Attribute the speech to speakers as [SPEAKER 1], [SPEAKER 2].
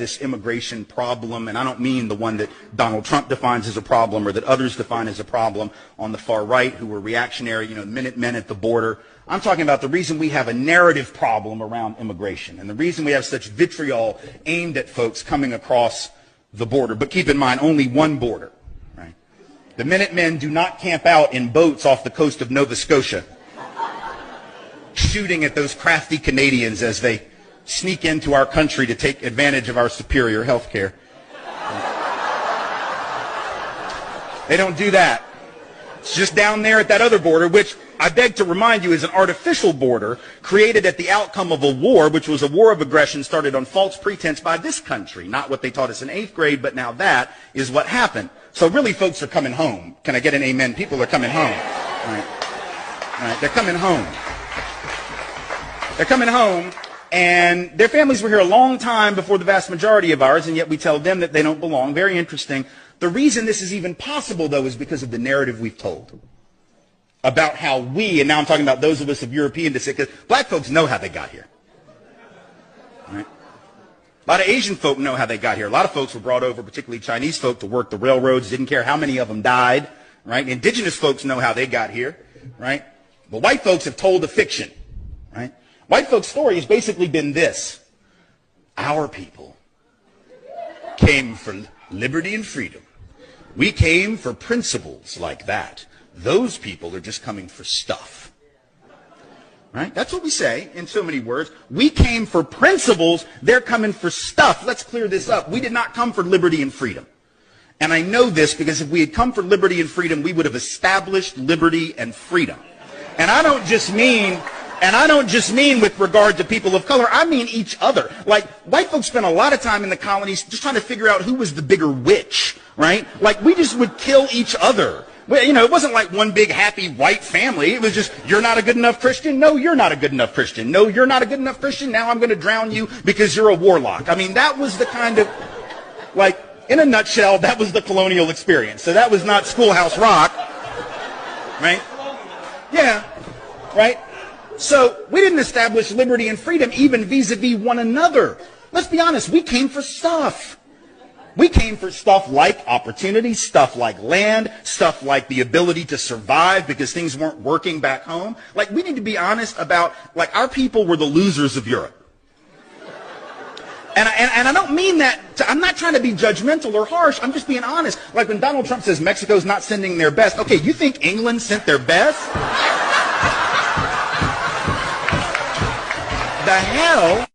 [SPEAKER 1] this immigration problem, and I don't mean the one that Donald Trump defines as a problem or that others define as a problem on the far right who were reactionary, the Minutemen at the border. I'm talking about the reason we have a narrative problem around immigration and the reason we have such vitriol aimed at folks coming across the border. But keep in mind, only one border, right? The Minutemen do not camp out in boats off the coast of Nova Scotia, shooting at those crafty Canadians as they sneak into our country to take advantage of our superior health care. They don't do that. It's just down there at that other border, which I beg to remind you is an artificial border created at the outcome of a war, which was a war of aggression started on false pretense by this country. Not what they taught us in 8th grade, but now that is what happened. So really, folks are coming home. Can I get an amen? People are coming home. All right. They're coming home. They're coming home, and their families were here a long time before the vast majority of ours, and yet we tell them that they don't belong. Very interesting. The reason this is even possible, though, is because of the narrative we've told about how we, and now I'm talking about those of us of European descent, because black folks know how they got here. Right? A lot of Asian folk know how they got here. A lot of folks were brought over, particularly Chinese folk, to work the railroads, didn't care how many of them died. Right? Indigenous folks know how they got here. Right? But white folks have told a fiction. Right? White folks' story has basically been this. Our people came for liberty and freedom. We came for principles like that. Those people are just coming for stuff. Right? That's what we say in so many words. We came for principles. They're coming for stuff. Let's clear this up. We did not come for liberty and freedom. And I know this because if we had come for liberty and freedom, we would have established liberty and freedom. And I don't just mean with regard to people of color, I mean each other. Like, white folks spent a lot of time in the colonies just trying to figure out who was the bigger witch, right? Like, we just would kill each other. Well, it wasn't like one big happy white family. It was just, you're not a good enough Christian. No, you're not a good enough Christian. No, you're not a good enough Christian. Now I'm going to drown you because you're a warlock. I mean, that was the kind of, like, in a nutshell, that was the colonial experience. So that was not Schoolhouse Rock, right? Yeah, right? So we didn't establish liberty and freedom even vis-a-vis one another. Let's be honest, we came for stuff. We came for stuff like opportunity, stuff like land, stuff like the ability to survive because things weren't working back home. Like, we need to be honest about, like, our people were the losers of Europe. And I don't mean that, I'm not trying to be judgmental or harsh, I'm just being honest. Like when Donald Trump says Mexico's not sending their best, okay, you think England sent their best? The hell